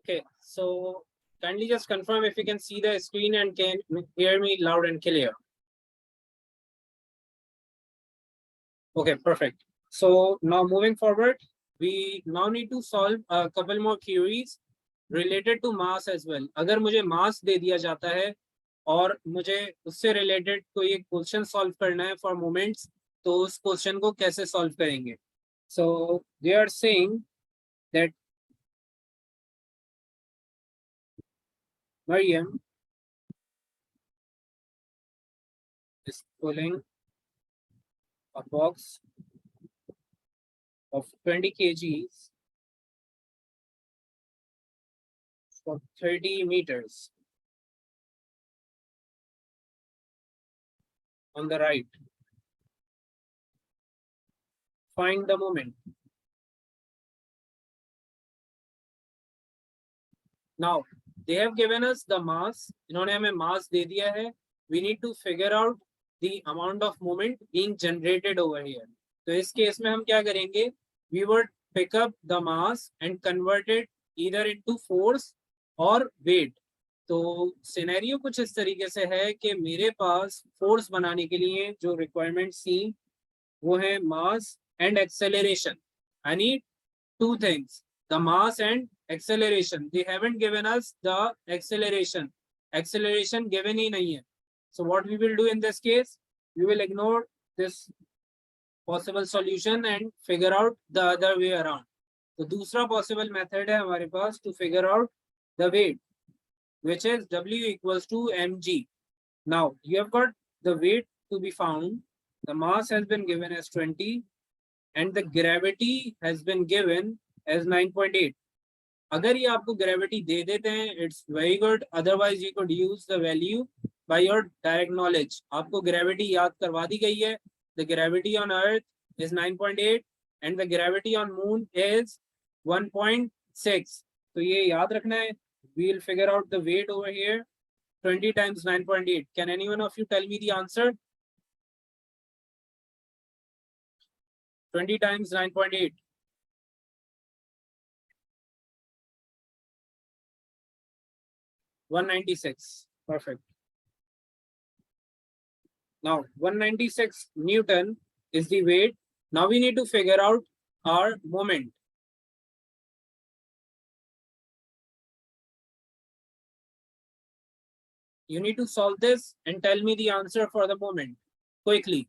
Okay, so kindly just confirm if you can see the screen and can hear me loud and clear. Okay, perfect. So now moving forward, we now need to solve a couple more queries related to mass as well. अगर मुझे mass दे दिया जाता है और मुझे उससे related कोई एक क्वेश्चन सॉल्व करना है for moments, तो उस क्वेश्चन को कैसे सॉल्व करेंगे? So they are saying that Mariam is pulling a box of 20 kgs for 30 meters on the right. Find the moment. Now, they have given us the mass. इन्होंने हमें mass दे दिया है. We need to figure out the amount of moment being generated over here. तो इस case में हम क्या करेंगे? We would pick up the mass and convert it either into force or weight. तो सिनेरियो कुछ इस तरीके से है कि मेरे पास फोर्स बनाने के लिए जो रिक्वायरमेंट थी वो है mass and acceleration. I need two things, the mass and acceleration. They haven't given us the acceleration given ही नहीं है. So what we will do in this case, we will ignore this possible solution and figure out the other way around. तो दूसरा possible method है हमारे पास to figure out the weight, which is W equals to mg. Now you have got the weight to be found. The mass has been given as 20 and the gravity has been given as 9.8. अगर ये आपको gravity दे देते हैं, it's very good. Otherwise you could use the value by your direct knowledge. आपको gravity याद करवा दी गई है. The gravity on Earth is 9.8 and the gravity on Moon is 1.6. तो ये याद रखना है. We'll figure out the weight over here. 20 times 9.8. Can anyone of you tell me the answer? 20 times 9.8. 196. Perfect. Now 196 Newton is the weight. Now we need to figure out our moment. You need to solve this and tell me the answer for the moment quickly.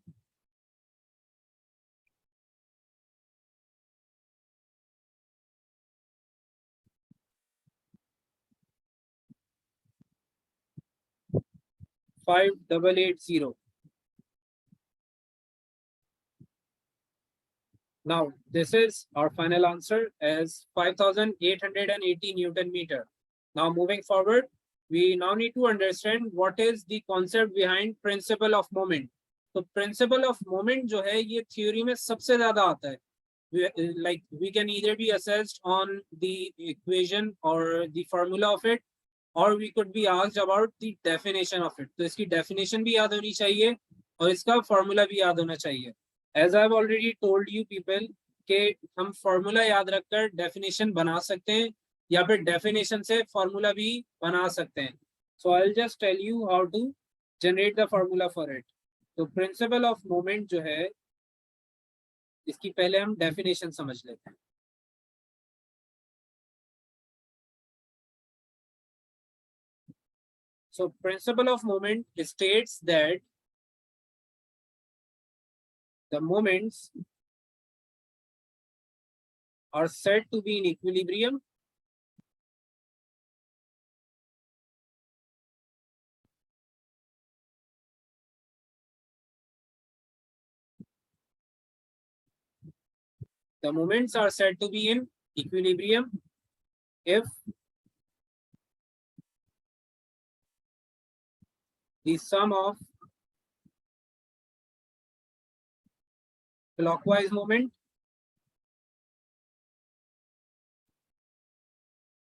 Five double 880. Now this is our final answer as 5,880 Newton meter. Now moving forward, we now need to understand what is the concept behind principle of moment. तो principle of moment जो है ये theory में सबसे ज़्यादा आता है. Like we can either be assessed on the equation or the formula of it, or we could be asked about the definition of it. तो इसकी definition भी याद होनी चाहिए और इसका formula भी याद होना चाहिए. As I've already told you people कि हम formula याद रखकर definition बना सकते हैं या फिर definition से formula भी बना सकते हैं. So I'll just tell you how to generate the formula for it. तो principle of moment जो है इसकी पहले हम definition समझ लेते हैं. So principle of moment states that the moments are said to be in equilibrium the moments are said to be in equilibrium if the sum of clockwise moment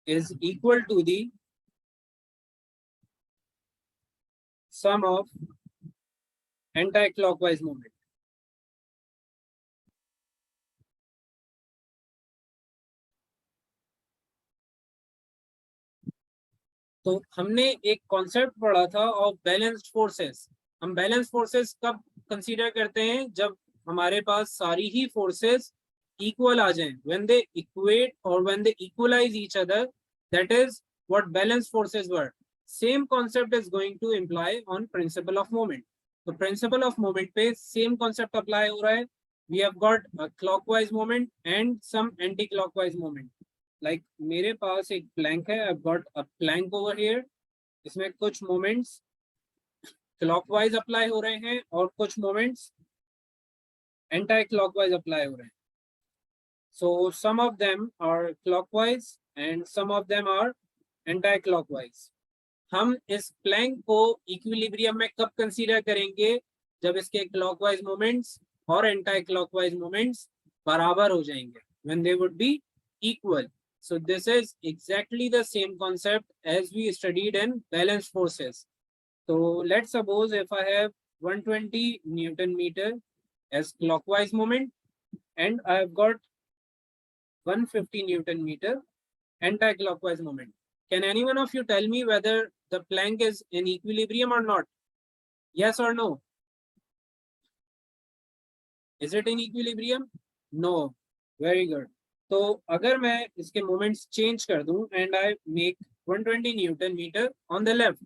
is equal to the sum of anti-clockwise moment. तो हमने एक concept पढ़ा था of balanced forces. हम balance forces कब consider करते हैं, जब हमारे पास सारी ही फोर्सेस इक्वल आ जाएं, व्हेन दे इक्वेट और when they equalize each other, that is what balance forces were. Same concept is going to imply on principle of moment. तो प्रिंसिपल ऑफ मोमेंट पे सेम कॉन्सेप्ट अप्लाई हो रहा है। We have got a clockwise moment and some anti clockwise moment. Like मेरे पास एक plank है, I have got a plank over here. इसमें कुछ मोमेंट्स क्लॉकवाइज अप्लाई हो रहे हैं और कुछ मोमेंट्स एंटी क्लॉकवाइज अप्लाई हो रहे हैं। So some of them are clockwise and some of them are anti-clockwise. हम इस प्लैंक को इक्विलिब्रियम में कब कंसीडर करेंगे, जब इसके क्लॉकवाइज मोमेंट्स और एंटी क्लॉकवाइज मोमेंट्स बराबर हो जाएंगे, when they would be equal. So this is exactly the same concept as we studied in balanced forces. So let's suppose if I have 120 Newton meter as clockwise moment and I have got 150 Newton meter anti-clockwise moment. Can any one of you tell me whether the plank is in equilibrium or not? Yes or no? Is it in equilibrium? No. Very good. तो अगर मैं इसके moments change कर दूं and I make 120 Newton meter on the left.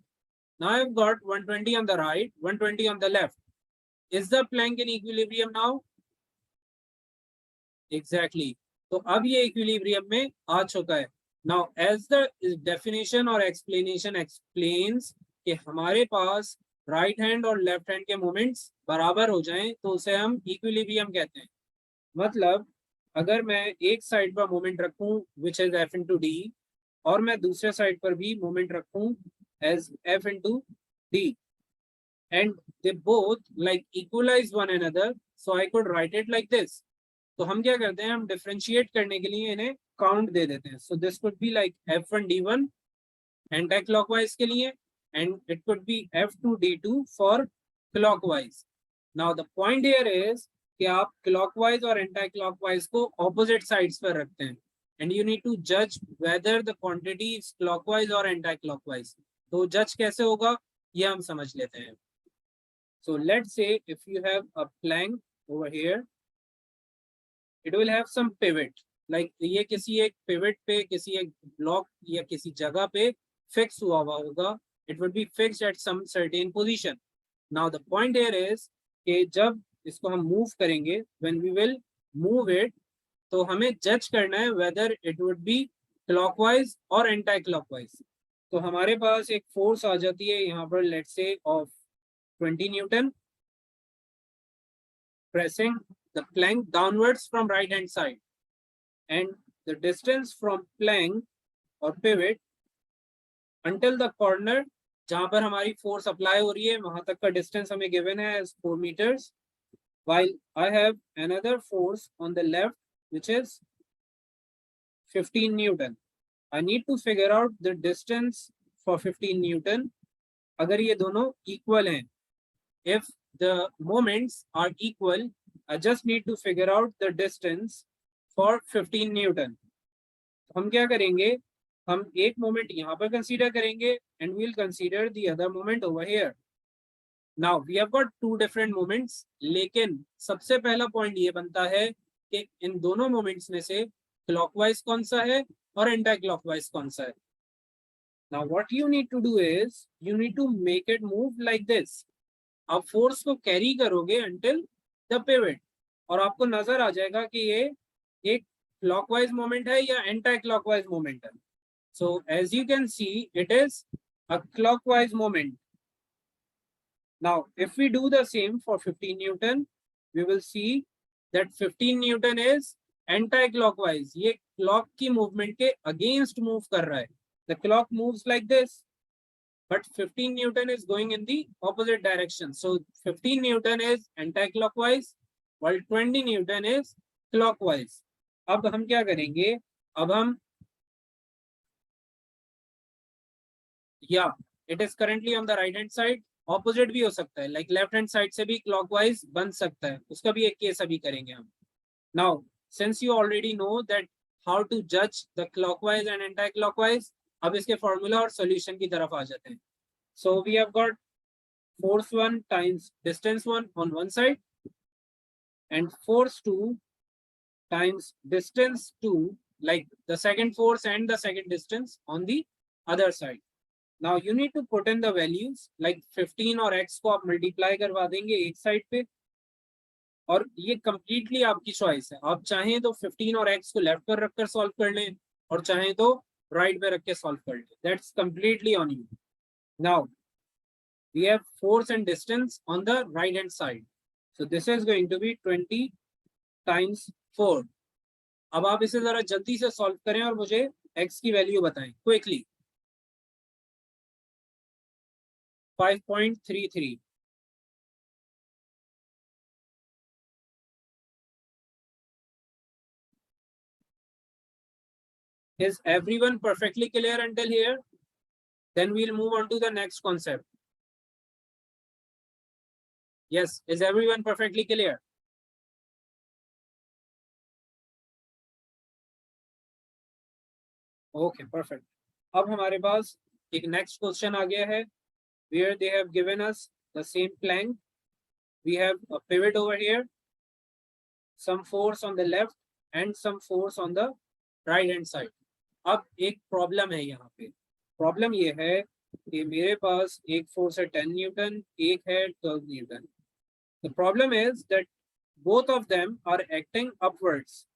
Now I've got 120 on the right, 120 on the left. Is the plank in equilibrium now? Exactly. तो अब ये equilibrium में आ चुका है. Now as the definition or explanation explains कि हमारे पास right hand और left hand के मोमेंट्स बराबर हो जाएं तो उसे हम इक्विलिब्रियम कहते हैं. मतलब अगर मैं एक साइड पर मोमेंट रखूं which is f into d और मैं दूसरे साइड पर भी मोमेंट रखूं as f into d and they both like equalize one another, so I could write it like this. तो हम क्या करते हैं, हम डिफरेंशिएट करने के लिए इन्हें काउंट दे देते हैं. So this could be like f1d1 anti clockwise के लिए and it could be f2d2 for clockwise. Now the point here is कि आप क्लॉकवाइज और एंटी क्लॉकवाइज को ऑपोजिट साइड्स पर रखते हैं एंड यू नीड टू जज whether the quantity is clockwise और एंटी क्लॉकवाइज. तो जज कैसे होगा ये हम समझ लेते हैं. So let's say if you have a plank over here, it will have some pivot, like ये किसी एक pivot पे, किसी एक block या किसी जगह पे fix हुआ होगा. It would be fixed at some certain position. Now the point here is कि जब इसको हम move करेंगे, when we will move it, तो हमें judge करना है whether it would be clockwise और anti-clockwise. तो हमारे पास एक force आ जाती है यहाँ पर, let's say of 20 Newton pressing the plank downwards from right hand side, and the distance from plank or pivot until the corner जहां पर हमारी फोर्स अप्लाई हो रही है वहां तक का डिस्टेंस हमें गिवन है as 4 meters, while I have another force on the left which is 15 Newton. I need to figure out the distance for 15 Newton. अगर ये दोनों equal हैं, if the moments are equal, I just need to figure out the distance for 15 Newton. हम क्या करेंगे, हम एक moment यहाँ पर कंसीडर करेंगे and we'll consider the other moment over here. Now we have got two different moments, लेकिन सबसे पहला पॉइंट ये बनता है कि इन दोनों मोमेंट्स में से क्लॉकवाइज कौन सा है और एंटी क्लॉकवाइज कौन सा है. Now what you need to do is you need to make it move like this. आप फोर्स को कैरी करोगे until the pivot और आपको नजर आ जाएगा कि ये एक क्लॉकवाइज मोमेंट है या एंटी क्लॉकवाइज मोमेंट है. So as you can see, it is a clockwise moment. Now if we do the same for 15 Newton, we will see that 15 Newton is anti-clockwise. ये clock की movement के against move कर रहा है. The clock moves like this, but 15 Newton is going in the opposite direction. So 15 Newton is anti-clockwise, while 20 Newton is clockwise. अब हम क्या करेंगे, अब हम it is currently on the right hand side. Opposite भी हो सकता है, like left hand side से भी clockwise बन सकता है, उसका भी एक केस अभी करेंगे हम. Now since you already know that how to judge the clockwise and anti-clockwise, अब इसके फॉर्मूला और सॉल्यूशन की तरफ आ जाते हैं. So we have got force 1 times distance 1 on one side and force 2 times distance 2, like the second force and the second distance on the other side. Now you need to put in the values, like 15 और x को आप multiply करवा देंगे एक side पे, और ये completely आपकी choice है. आप चाहें तो 15 और x को लेफ्ट पर रखकर solve कर लें और चाहें तो राइट पे रख के solve कर लें. That's completely on you. Now we have force and distance on the right hand side. So this is going to be 20 times 4. अब आप इसे जरा जल्दी से सॉल्व करें और मुझे x की वैल्यू बताएं quickly. 5.33. Is everyone perfectly clear until here? Then we'll move on to the next concept. Yes, is everyone perfectly clear? Okay, perfect. अब हमारे पास एक next question आ गया है, where they have given us the same plank. We have a pivot over here, some force on the left and some force on the right hand side. अब एक problem है यहाँ पे. प्रॉब्लम ये है कि मेरे पास एक फोर्स है 10 न्यूटन, एक है 12 Newton. The problem is that both of them are acting upwards.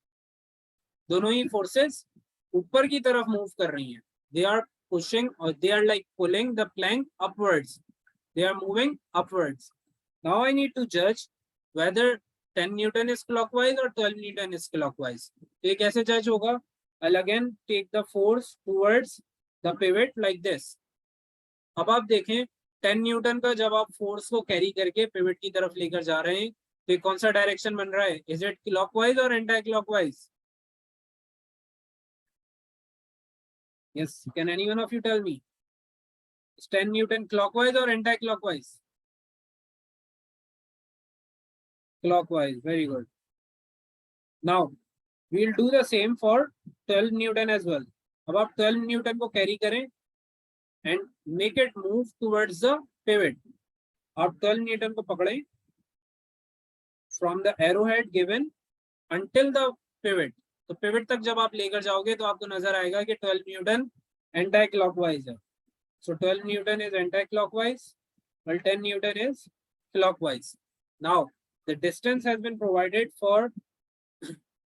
दोनों ही फोर्सेस ऊपर की तरफ मूव कर रही हैं. दे आर पुशिंग और they are like pulling the plank upwards. They are moving upwards. Now I need to जज वेदर 10 न्यूटन इज क्लॉकवाइज और 12 न्यूटन इज क्लॉकवाइज. तो ये कैसे जज होगा? I'll again take the force towards the pivot like this. अब आप देखें 10 न्यूटन का जब आप फोर्स को कैरी करके पिवट की तरफ लेकर जा रहे हैं तो ये कौन सा डायरेक्शन बन रहा है? इज इट क्लॉकवाइज और anti clockwise? Yes, can anyone of you tell me? Is 10 newton clockwise और anti clockwise? Clockwise. Very good. Now we'll do the same for 12 newton as well. अब आप 12 न्यूटन को carry करें and make it move towards the pivot. आप 12 Newton को पकड़ें from the arrowhead given until the pivot. तो pivot तक जब आप लेकर जाओगे तो आपको नजर आएगा कि 12 न्यूटन एंटी क्लॉकवाइज है. So 12 Newton is anti-clockwise, while 10 Newton is clockwise. Now the distance has been provided for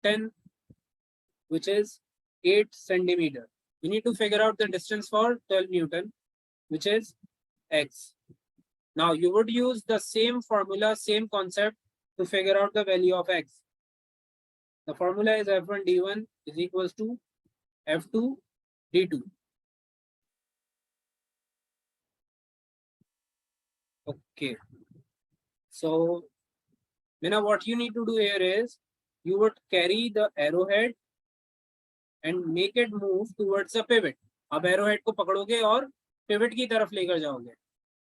10, which is 8 centimeter. You need to figure out the distance for 12 Newton, which is x. Now you would use the same formula, same concept to figure out the value of x. The formula is F1 d1 is equals to F2 d2. Okay. So now what you need to do here is you would carry the arrowhead and make it move towards the pivot. अब arrowhead को पकड़ोगे और pivot की तरफ लेकर जाओगे.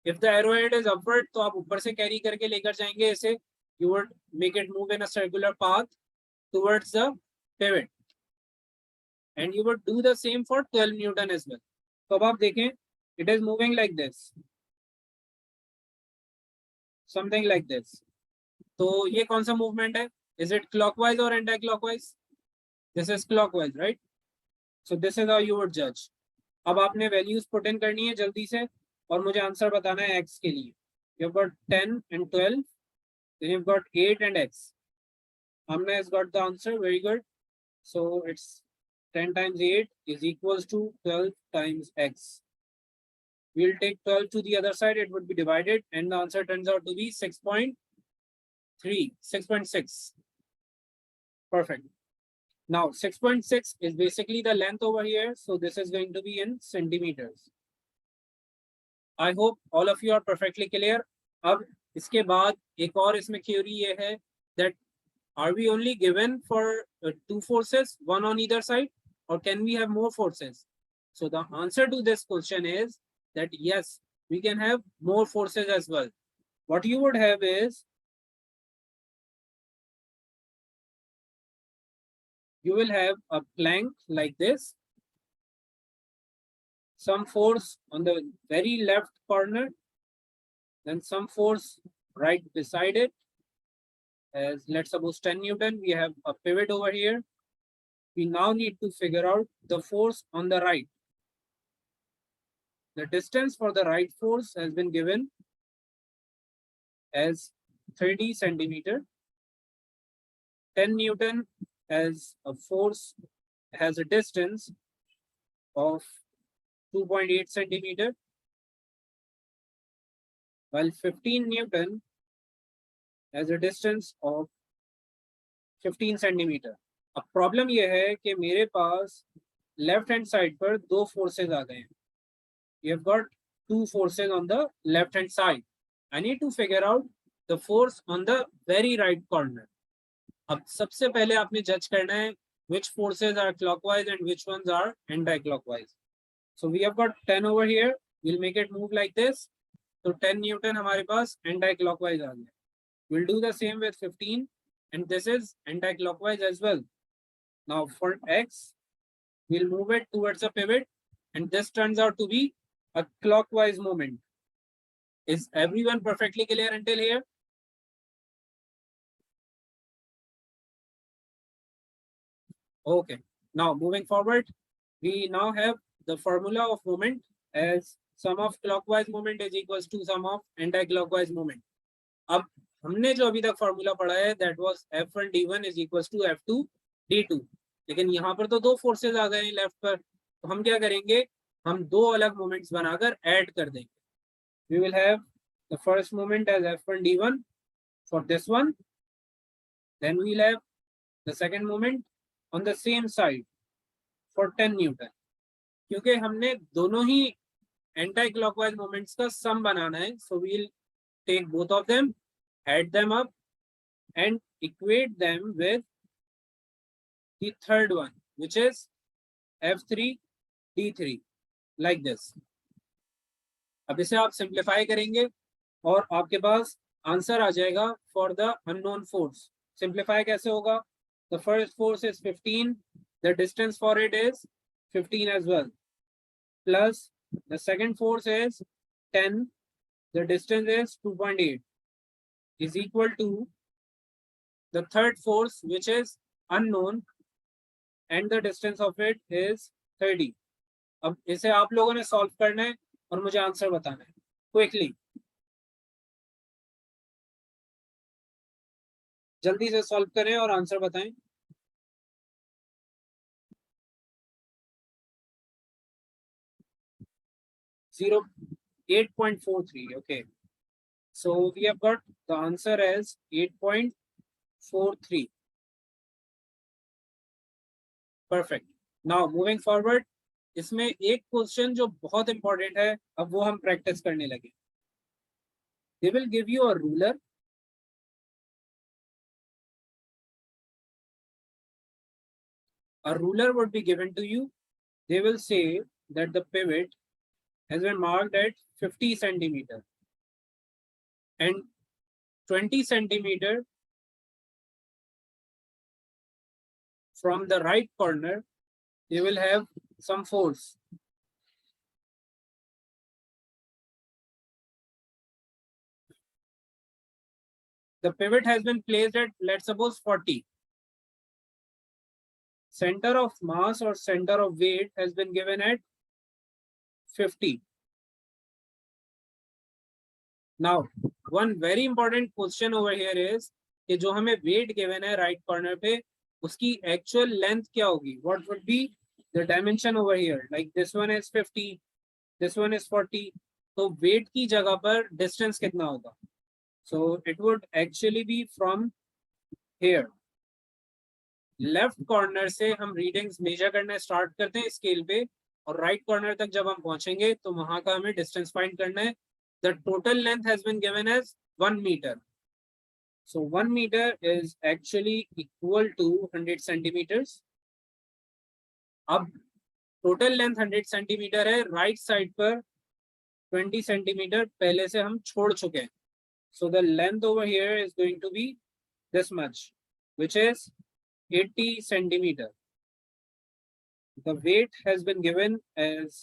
If the arrowhead is upward, तो आप ऊपर से carry करके लेकर जाएंगे इसे. You would make it move in a circular path towards the pivot. And you would do the same for 12 Newton as well. तो अब आप देखें, it is moving like this. Something like this. तो ये कौन सा movement है? Is it clockwise or anti-clockwise? This is clockwise, right? So this is how you would judge. अब आपने values put in करनी है जल्दी से और मुझे आंसर बताना है x के लिए. You've got 10 and 12. Then you've got 8 and x. Amna has got the answer. Very good. So it's 10 times 8 is equals to 12 times x. We'll take 12 to the other side. It would be divided and the answer turns out to be 6.3, 6.6. Perfect. Now 6.6 is basically the length over here. So this is going to be in centimeters. I hope all of you are perfectly clear. अब इसके बाद एक और इसमें theory ये है that are we only given for 2 forces, one on either side, or can we have more forces? So the answer to this question is that yes, we can have more forces as well. What you would have is you will have a plank like this, some force on the very left corner, then some force right beside it, as let's suppose 10 Newton, we have a pivot over here. We now need to figure out the force on the right. The distance for the right force has been given as 30 centimeter. 10 Newton as a force has a distance of 2.8 centimeter, while 15 Newton has a distance of 15 centimeter. अब problem ये है कि मेरे पास left hand side पर दो forces आ गए हैं. You have got two forces on the left hand side. I need to figure out the force on the very right corner. अब सबसे पहले आपने जज करना है which forces are clockwise and which ones are anti-clockwise. So we have got 10 over here. We'll make it move like this. So 10 Newton हमारे पास anti-clockwise आ गया. We'll do the same with 15, and this is anti-clockwise as well. Now for X, we'll move it towards a pivot, and this turns out to be a clockwise movement. Is everyone perfectly clear until here? Okay, now moving forward, we now have the formula of moment as sum of clockwise moment is equals to sum of anti-clockwise moment. अब हमने जो अभी तक formula पढ़ा है that was F1 D1 is equals to F2 D2, लेकिन यहाँ पर तो दो फोर्सेज आ गए हैं लेफ्ट पर, तो हम क्या करेंगे, हम दो अलग मोमेंट्स बनाकर ऐड कर देंगे. We will have the first moment as F1 D1 for this one, then we will have the second moment on the same side for 10 Newton. क्योंकि हमने दोनों ही एंटी क्लॉकवाइज मोमेंट्स का सम बनाना है, so we will take both of them, add them up and equate them with the third one, which is F3 D3, like this. अब इसे आप simplify करेंगे और आपके पास आंसर आ जाएगा for the unknown force. Simplify कैसे होगा? The first force is 15, the distance for it is 15 as well, plus the second force is 10, the distance is 2.8, is equal to the third force which is unknown and the distance of it is 30. अब इसे आप लोगों ने solve करना है और मुझे answer बताना है क्विकली. जल्दी से सॉल्व करें और आंसर बताएं. Zero 8.43. Okay, so we have got the answer as 8.43. Perfect. Now moving forward, इसमें एक क्वेश्चन जो बहुत इंपॉर्टेंट है, अब वो हम प्रैक्टिस करने लगे. They will give you a ruler. A ruler would be given to you. They will say that the pivot has been marked at 50 centimeter and 20 centimeter from the right corner, they will have some force. The pivot has been placed at, let's suppose, 40. Center of mass or center of weight has been given at 50. Now, one very important question over here is कि जो हमें weight given है right corner पे, उसकी actual length क्या होगी? What would be the dimension over here? Like this one is 50, this one is 40. तो weight की जगह पर distance कितना होगा? So it would actually be from here. Left corner से हम रीडिंग्स मेजर करना स्टार्ट करते हैं स्केल पे, और राइट कॉर्नर तक जब हम पहुंचेंगे तो वहां का हमें डिस्टेंस फाइंड करना है. The total length has been given as 1 metre. So 1 metre is actually equal to 100 centimetres. अब टोटल लेंथ 100 सेंटीमीटर है, राइट साइड पर 20 सेंटीमीटर पहले से हम छोड़ चुके हैं. So the length over here is going to be this much, which is 80 centimeter. The weight has been given as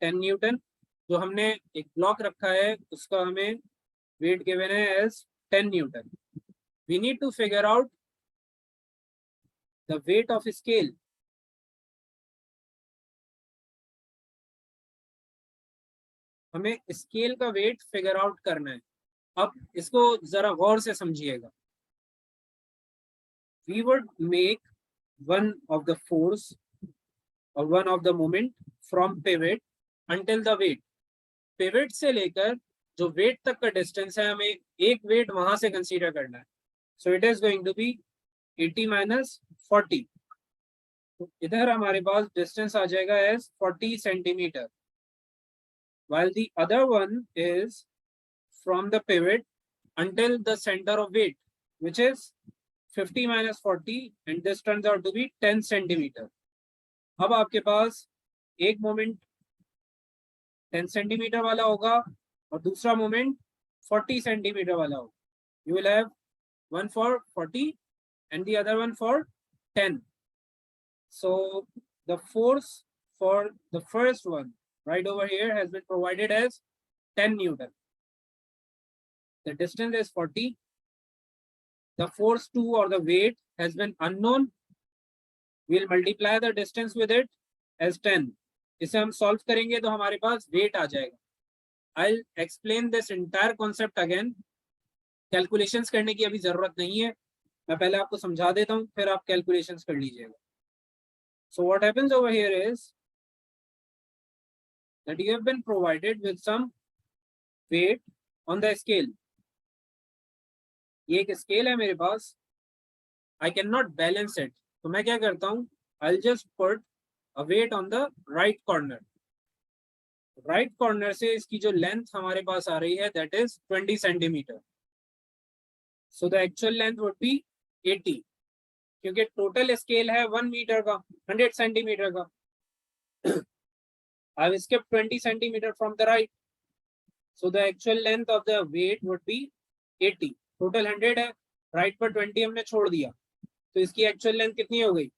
10 newton. जो हमने एक ब्लॉक रखा है उसका हमें वेट गिवन है as 10 newton. We need to figure out the weight of scale. हमें scale का वेट फिगर आउट करना है। अब इसको जरा गौर से समझिएगा। We would make one of the force और one of the moment from pivot until the weight. Pivot से लेकर जो वेट तक का डिस्टेंस है हमें एक वेट वहां से कंसीडर करना है। So it is going to be 80 minus 40। तो इधर हमारे पास डिस्टेंस आ जाएगा as 40 centimetre, while the other one is from the pivot until the center of weight, which is 50 minus 40, and this turns out to be 10 centimeter. अब आपके पास एक moment 10 centimetre वाला होगा और दूसरा मोमेंट 40 सेंटीमीटर वाला होगा. You will have one for 40 and the other one for 10. So the force for the first one right over here has been provided as 10 Newton. The distance is 40. The force 2 or the weight has been unknown. We'll multiply the distance with it as 10. इसे हम solve करेंगे तो हमारे पास wait आ जाएगा. I'll explain this entire concept again. Calculations करने की अभी जरूरत नहीं है, मैं पहले आपको समझा देता हूँ, फिर आप कैलकुलेशंस कर लीजिएगा. So what happens over here is that you have been provided with some weight on the scale. ये एक स्केल है मेरे पास. I cannot balance it. तो मैं क्या करता हूँ, I'll just put a weight on the right corner. Right corner से इसकी जो लेंथ हमारे पास आ रही है that is 20 centimetre. So the actual length would be 80. क्योंकि टोटल स्केल है 1 मीटर का, 100 सेंटीमीटर का. I've skipped 20 centimeter from the right. So the actual length of the weight would be 80. Total 100 है, right पर 20 हमने छोड़ दिया, तो इसकी actual length कितनी हो गई?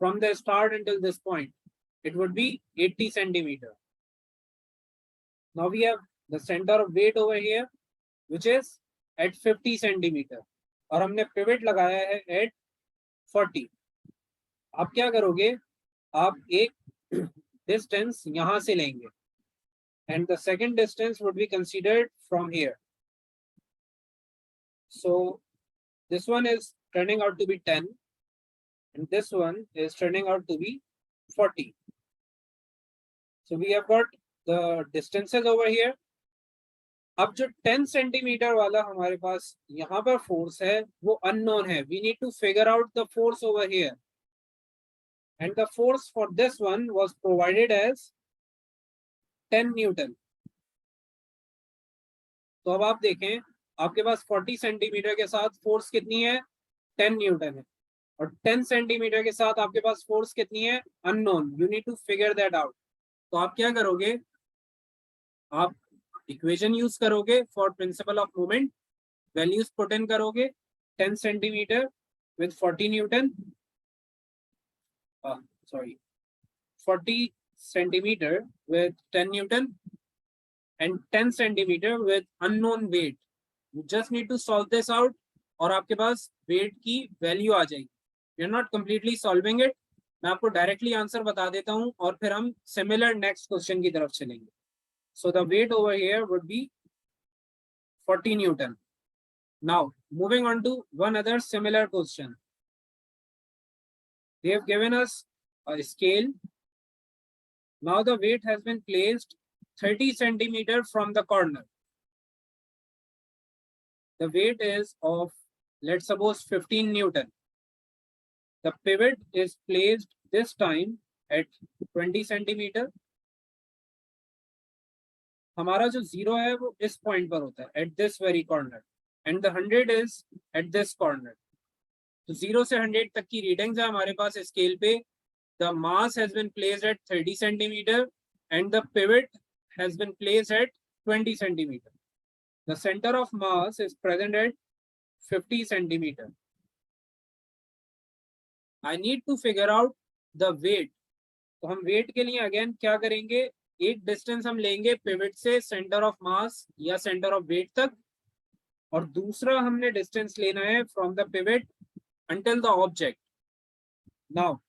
From the start until this point, it would be 80 centimeter. Now we have the center of weight over here, which is at 50 centimeter. और हमने pivot लगाया है at 40. आप क्या करोगे? आप एक distance यहाँ से लेंगे, and the second distance would be considered from here. So this one is turning out to be 10, and this one is turning out to be 40. So we have got the distances over here. अब जो 10 centimetre वाला हमारे पास यहाँ पर force है वो unknown है. We need to figure out the force over here, and the force for this one was provided as 10 Newton. तो अब आप देखें, आपके पास 40 सेंटीमीटर के साथ फोर्स कितनी है? 10 न्यूटन है, और 10 सेंटीमीटर के साथ आपके पास फोर्स कितनी है? Unknown. You need to figure that out. तो आप क्या करोगे? आप इक्वेशन यूज करोगे for principle of movement. Values put in करोगे. 10 centimetre with 40 newton, sorry, 40 centimeter with 10 Newton and 10 centimeter with unknown weight. You just need to solve this out और आपके पास weight की value आ जाएगी. You're not completely solving it. मैं आपको directly answer बता देता हूँ और फिर हम similar next question की तरफ चलेंगे. So the weight over here would be 40 Newton. Now moving on to one other similar question. They have given us a scale. Now the weight has been placed 30 centimeter from the corner. The weight is of, let's suppose, 15 Newton. The pivot is placed this time at 20 centimeter. हमारा जो 0 है वो इस point पर होता है, at this very corner, and the 100 is at this corner. तो 0 से 100 तक की रीडिंग्स है हमारे पास स्केल पे. The mass has been placed at 30 centimeter and the pivot has been placed at 20 centimeter. The center of mass is present at 50 centimeter. I need to figure out the weight. तो हम weight के लिए again क्या करेंगे? एक distance हम लेंगे pivot से सेंटर ऑफ मास या सेंटर ऑफ वेट तक, और दूसरा हमने डिस्टेंस लेना है from the pivot until the object. Now,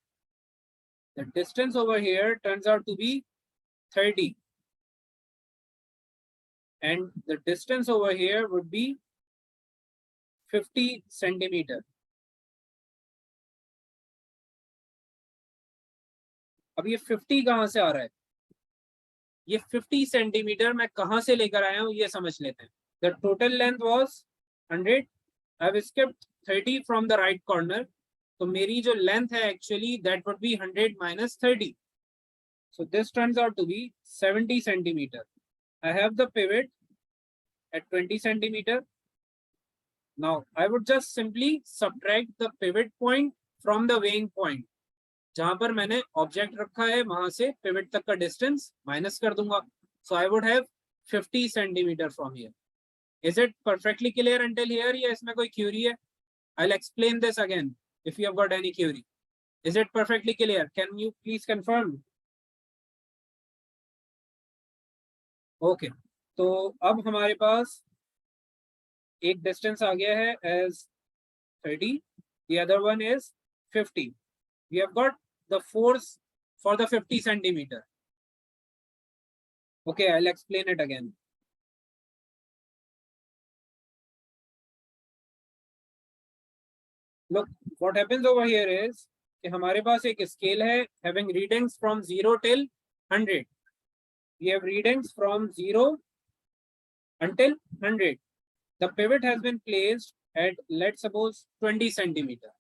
the distance over here turns out to be 30. And the distance over here would be 50 centimeter. अब ये 50 कहाँ से आ रहा है? ये 50 सेंटीमीटर मैं कहाँ से लेकर आया हूँ ये समझ लेते हैं. The total length was 100. I've skipped 30 from the right corner. तो मेरी जो लेंथ है actually that would be 100 minus 30. So this turns out to be 70 centimeter. I have the pivot at 20 centimeter. Now I would just simply subtract the pivot point from the weighing point. जहां पर मैंने object रखा है वहां से pivot तक का distance minus कर दूंगा. So I would have 50 centimetre from here. Is it perfectly clear until here या इसमें कोई क्यूरी है? I will explain this again if you have got any query. Is it perfectly clear? Can you please confirm? Okay, तो अब हमारे पास एक distance आ गया है as 30, the other one is 50. We have got the force for the 50 centimeter. Okay, I'll explain it again. Look, what happens over here is कि हमारे पास एक scale है having readings from 0 till 100. We have readings from 0 until 100. The pivot has been placed at, let's suppose, 20 centimeter.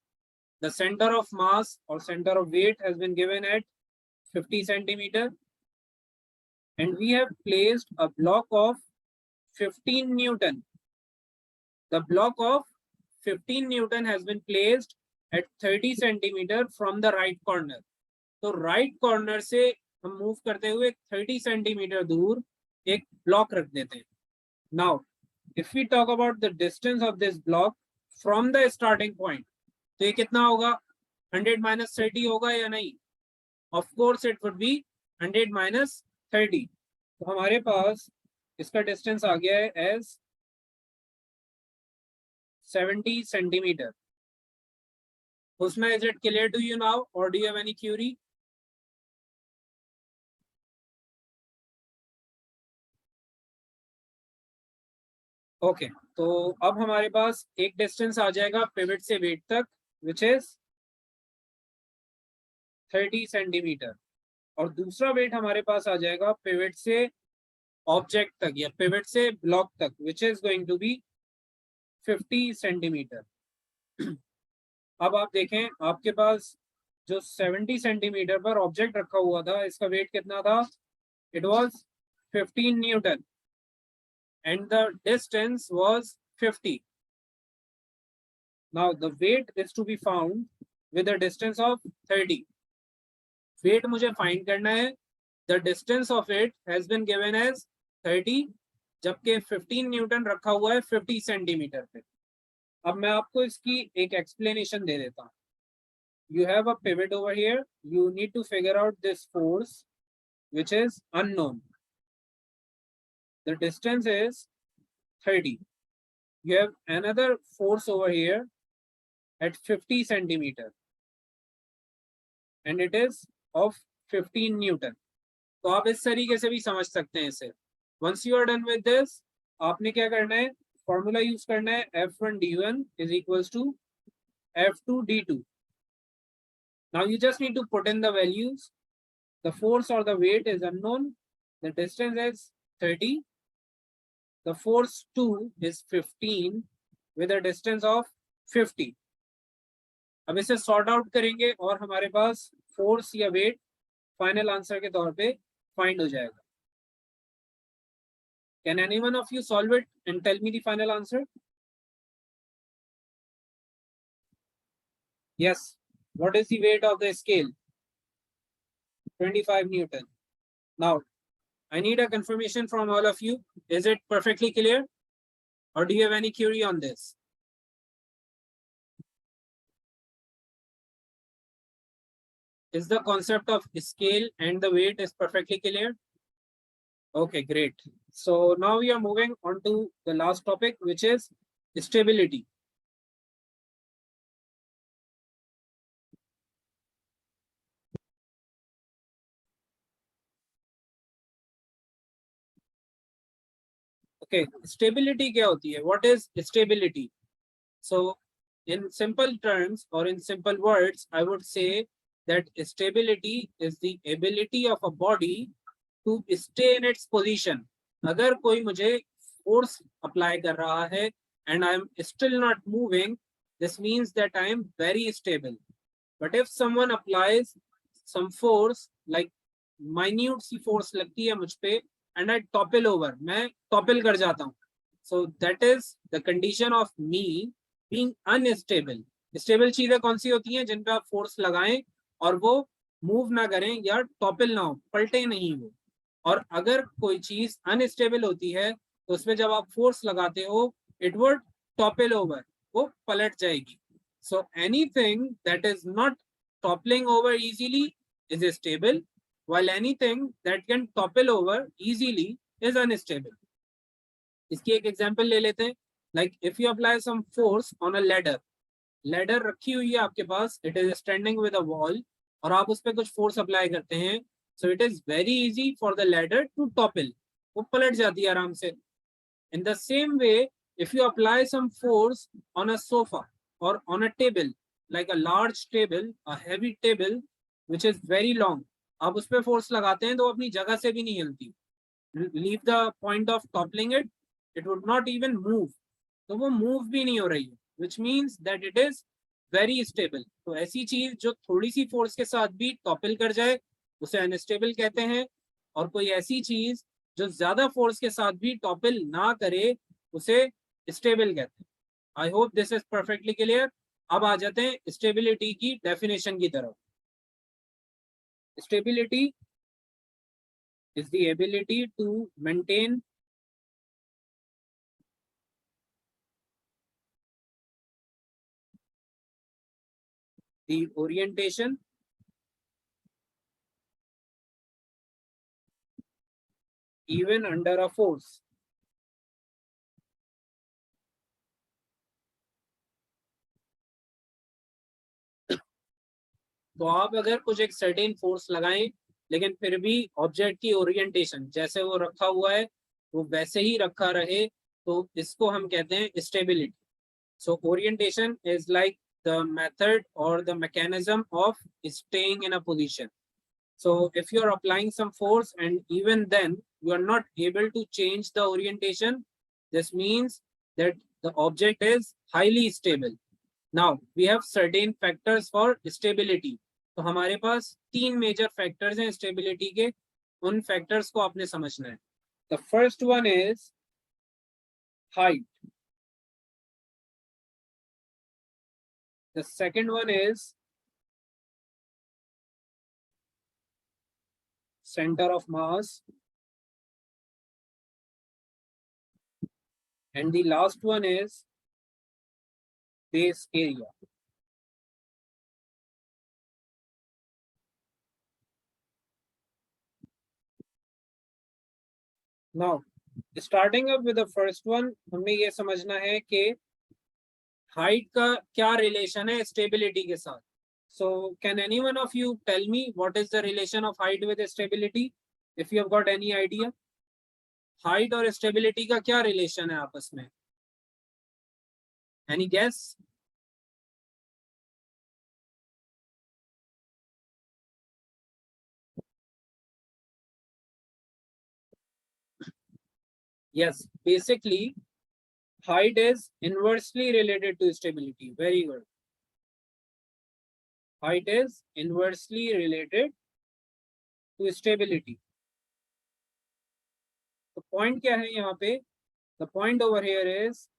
The center of mass or center of weight has been given at 50 centimeter, and we have placed a block of 15 Newton. The block of 15 Newton has been placed at 30 centimeter from the right corner. तो right corner से हम move करते हुए 30 centimeter दूर एक block रख देते हैं. Now, if we talk about the distance of this block from the starting point, तो ये कितना होगा? 100 minus 30 होगा या नहीं? Of course it would be 100 minus 30. तो हमारे पास इसका डिस्टेंस आ गया है एज 70 सेंटीमीटर. उसमें is it clear to you now और do you have any query? Okay, तो अब हमारे पास एक डिस्टेंस आ जाएगा पिवट से वेट तक विच इज 30 सेंटीमीटर, और दूसरा वेट हमारे पास आ जाएगा पिवट से ऑब्जेक्ट तक या पिवट से ब्लॉक तक which is going to be 50 centimetre. अब आप देखें आपके पास जो 70 सेंटीमीटर पर ऑब्जेक्ट रखा हुआ था इसका वेट कितना था? It was 15 Newton and the distance was 50. Now the weight is to be found with a distance of 30. Weight मुझे find करना है. The distance of it has been given as 30, जबकि 15 न्यूटन रखा हुआ है 50 सेंटीमीटर पे. अब मैं आपको इसकी एक explanation दे देता हूँ. You have a pivot over here. You need to figure out this force which is unknown. The distance is 30. You have another force over here at 50 centimeter and it is of 15 Newton. तो आप इस तरीके से भी समझ सकते हैं इसे. Once you are done with this, आपने क्या करना है? फॉर्मूला यूज करना है F1 D1 is equals to F2 D2. Now you just need to put in the values. The force or the weight is unknown. The distance is 30. The force 2 is 15 with a distance of 50. अब इसे sort out करेंगे और हमारे पास force या wait final answer के तौर पे find हो जाएगा. Can anyone of you solve it and tell me the final answer? Yes. What is the weight of the scale? 25 Newton. Now, I need a confirmation from all of you. Is it perfectly clear? Or do you have any query on this? Is the concept of scale and the weight is perfectly clear? Okay, great. So now we are moving on to the last topic, which is stability. Okay, stability क्या होती है? What is stability? So in simple terms or in simple words, I would say that stability is the ability of a body to stay in its position. अगर कोई मुझे force apply कर रहा है and I am still not moving, this means that I am very stable. But if someone applies some force, like minute C force लगती है मुझ पे and I topple over, मैं topple कर जाता हूँ. So that is the condition of me being unstable. Stable चीजें कौन सी होती हैं? जिन पे आप force लगाएं और वो move ना करें या topple ना हो, पलटे नहीं वो. और अगर कोई चीज अनस्टेबल होती है तो उसमें जब आप फोर्स लगाते हो इट वुड टॉपल ओवर, वो पलट जाएगी. So anything that is not toppling over easily is stable, while anything that can topple over easily is unstable. इसकी एक एग्जांपल ले लेते हैं. Like if you apply some force on a ladder, ladder रखी हुई है आपके पास, it is standing with a wall, और आप उस पर कुछ फोर्स अप्लाई करते हैं, so it is very easy for the ladder to topple, वो पलट जाती है आराम से. In the same way, if you apply some force on a sofa और on a table, like a large table, a heavy table which is very long, आप उस पर फोर्स लगाते हैं तो वो अपनी जगह से भी नहीं हिलती. Leave the point of toppling it, it would not even move, तो वो मूव भी नहीं हो रही है, which means that it is very stable. तो ऐसी चीज जो थोड़ी सी फोर्स के साथ भी टॉपल कर जाए उसे अनस्टेबल कहते हैं, और कोई ऐसी चीज जो ज्यादा फोर्स के साथ भी टॉपल ना करे उसे स्टेबल कहते हैं. I hope this is perfectly clear. अब आ जाते हैं स्टेबिलिटी की डेफिनेशन की तरफ. Stability is the ability to maintain the orientation even under a force. तो आप अगर कुछ एक सर्टेन फोर्स लगाएं लेकिन फिर भी ऑब्जेक्ट की ओरिएंटेशन जैसे वो रखा हुआ है वो वैसे ही रखा रहे, तो इसको हम कहते हैं stability. So orientation is like the method और the mechanism of staying in a position. So if you are applying some force and even then you are not able to change the orientation, this means that the object is highly stable. Now we have certain factors for stability. तो हमारे पास तीन major factors हैं stability के, उन factors को आपने समझना है. The first one is height, the second one is centre of mass, and the last one is base area. Now starting up with the first one, हमें ये समझना है कि हाइट का क्या रिलेशन है स्टेबिलिटी के साथ. So can any one of you tell me what is the relation of height with stability, if you have got any idea? Height और स्टेबिलिटी का क्या रिलेशन है आपस में? Any guess? Yes, basically height is inversely related to stability. Very good. Height is inversely related to stability. The point क्या है यहाँ पे? The point over here is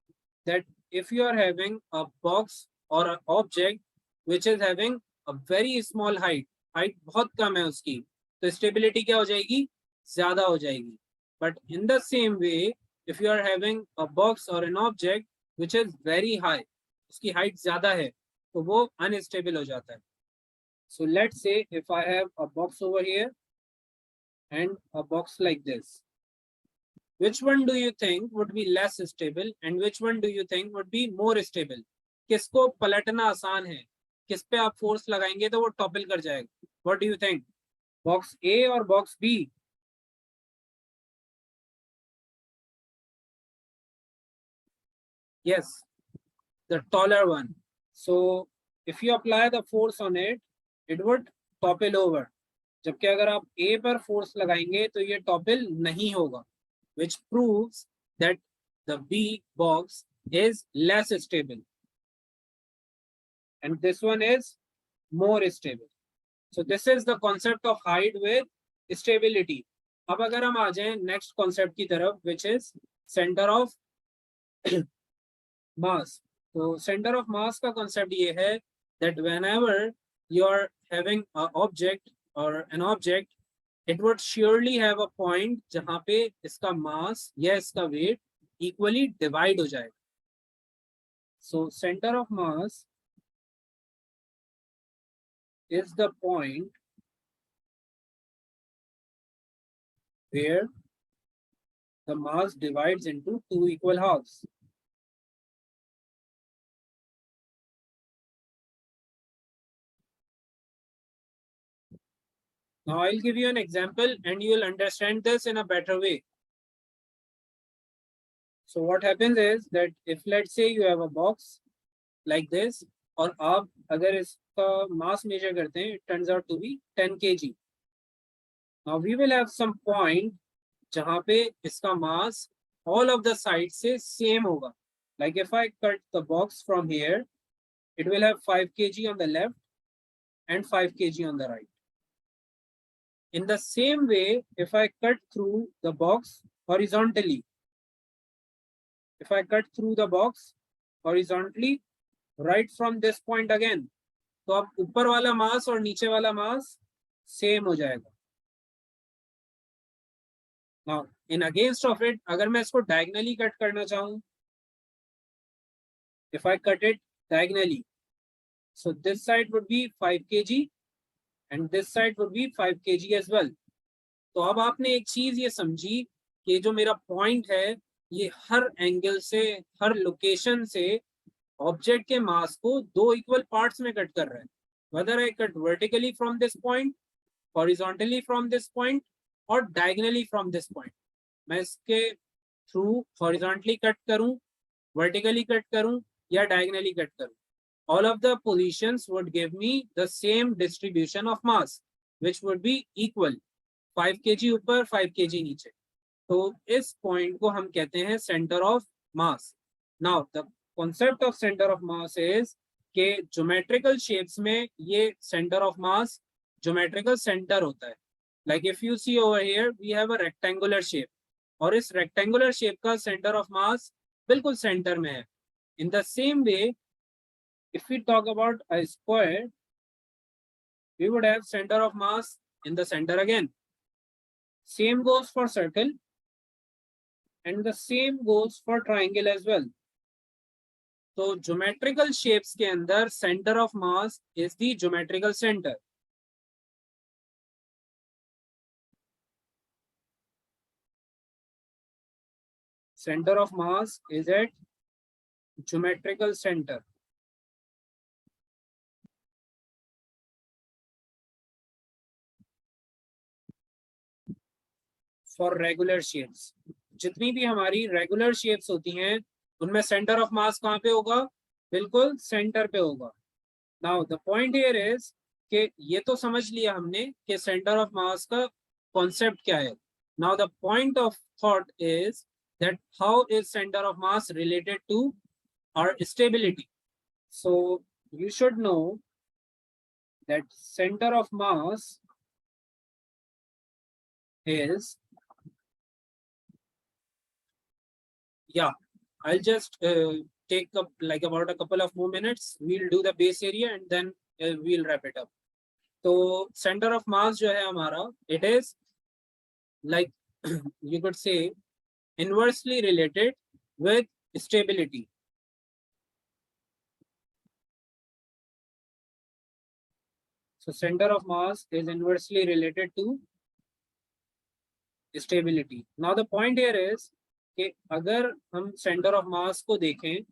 that if you are having a box or an object which is having a very small height, height बहुत कम है उसकी, तो stability क्या हो जाएगी? ज़्यादा हो जाएगी. But in the same way, if you are having a box or an object which is very high, उसकी height ज़्यादा है, तो वो unstable हो जाता है. So let's say if I have a box over here and a box like this. which one do you think would be less stable and which one do you think would be more stable? किसको पलटना आसान है, किस पे आप force लगाएंगे तो वो टॉपल कर जाएगा? What do you think? Box A or box B? Yes, the taller one. So if you apply the force on it, it would topple over. जबकि अगर आप A पर फोर्स लगाएंगे तो ये टॉपल नहीं होगा, which proves that the B box is less stable and this one is more stable. So this is the concept of height with stability. अब अगर हम आ जाएं next concept की तरफ, which is center of mass. तो center of mass का concept ये है that whenever you are having an object or an object, it would surely have a point जहाँ पे इसका mass या इसका weight equally divide हो जाएगा. So center of mass is the point where the mass divides into two equal halves. Now I'll give you an example and you will understand this in a better way. So what happens is that if let's say you have a box like this और आप अगर इसका mass measure करते हैं, it turns out to be 10 kg. Now we will have some point जहाँ पे इसका mass all of the sides से same होगा. Like if I cut the box from here, it will have 5 kg on the left and 5 kg on the right. In the same way, if I cut through the box horizontally, right from this point again, तो अब ऊपर वाला मास और नीचे वाला mass same हो जाएगा. Now, in against of it, अगर मैं इसको diagonally cut करना चाहूँ, if I cut it diagonally, so this side would be 5 kg and this side would be 5 kg as well. तो अब आपने एक चीज ये समझी कि जो मेरा पॉइंट है ये हर एंगल से, हर लोकेशन से ऑब्जेक्ट के मास को दो इक्वल पार्ट्स में कट कर रहा है. Whether I cut vertically from this point, horizontally from this point or diagonally from this point. मैं इसके थ्रू horizontally कट करूं, vertically कट करूं या diagonally कट करूं, all of the positions would give me the same distribution of mass, which would be equal. 5 kg ऊपर 5 kg नीचे. तो इस पॉइंट को हम कहते हैं centre of mass. Now the concept of centre of mass is के ज्योमेट्रिकल शेप्स में ये centre of mass geometrical centre होता है. Like if you see over here we have a rectangular shape और इस रेक्टेंगुलर शेप का centre of mass बिल्कुल centre में है. In the same way if we talk about a square, we would have center of mass in the center again. Same goes for circle and the same goes for triangle as well. So geometrical shapes के अंदर center of mass is the geometrical center. Center of mass is at geometrical center. For regular shapes, जितनी भी हमारी regular shapes होती हैं उनमें centre of मास कहाँ पे होगा? बिल्कुल सेंटर पे होगा. Now the point here is कि ये तो समझ लिया हमने कि सेंटर ऑफ मास का कॉन्सेप्ट क्या है. Now the point of thought is that how is centre of mass related to our stability. So you should know that centre of mass is, yeah, I'll just take up like about a couple of more minutes. We'll do the base area and then we'll wrap it up. So center of mass जो है हमारा, it is like you could say inversely related with stability. So center of mass is inversely related to stability. Now the point here is कि अगर हम center of mass को देखें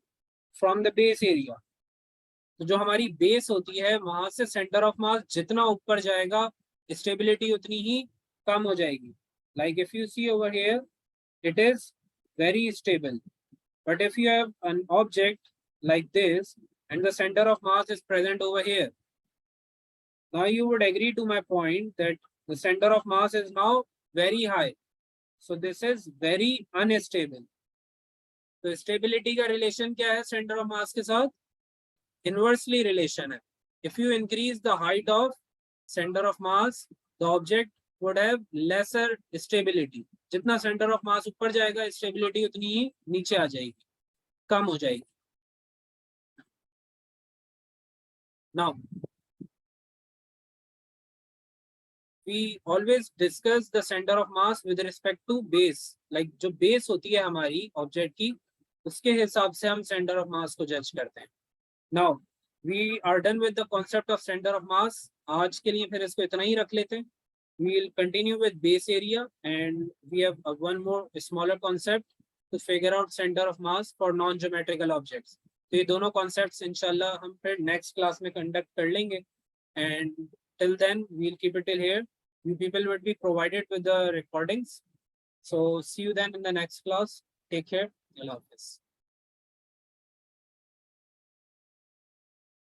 from the base area, तो जो हमारी base होती है वहां से center of mass जितना ऊपर जाएगा stability उतनी ही कम हो जाएगी. Like if you see over here, it is very stable. But if you have an object like this and the center of mass is present over here, now you would agree to my point that the center of mass is now very high. So this is very unstable. तो stability का relation क्या है center of mass के साथ? Inversely relation है. If you increase the height of center of mass, the object would have lesser stability. जितना center of mass ऊपर जाएगा stability उतनी ही नीचे आ जाएगी, कम हो जाएगी. Now we always discuss the center of mass with respect to base. Like जो base होती है हमारी object की, उसके हिसाब से हम center of mass को judge करते हैं. Now we are done with the concept of center of mass. आज के लिए फिर इसको इतना ही रख लेते हैं. We will continue with base area and we have one more smaller concept to figure out center of mass for non-geometrical objects. तो ये दोनों concepts इंशाल्लाह हम फिर next class में conduct कर लेंगे. And till then we'll keep it till here. You people will be provided with the recordings. So see you then in the next class. Take care. Allah Hafiz.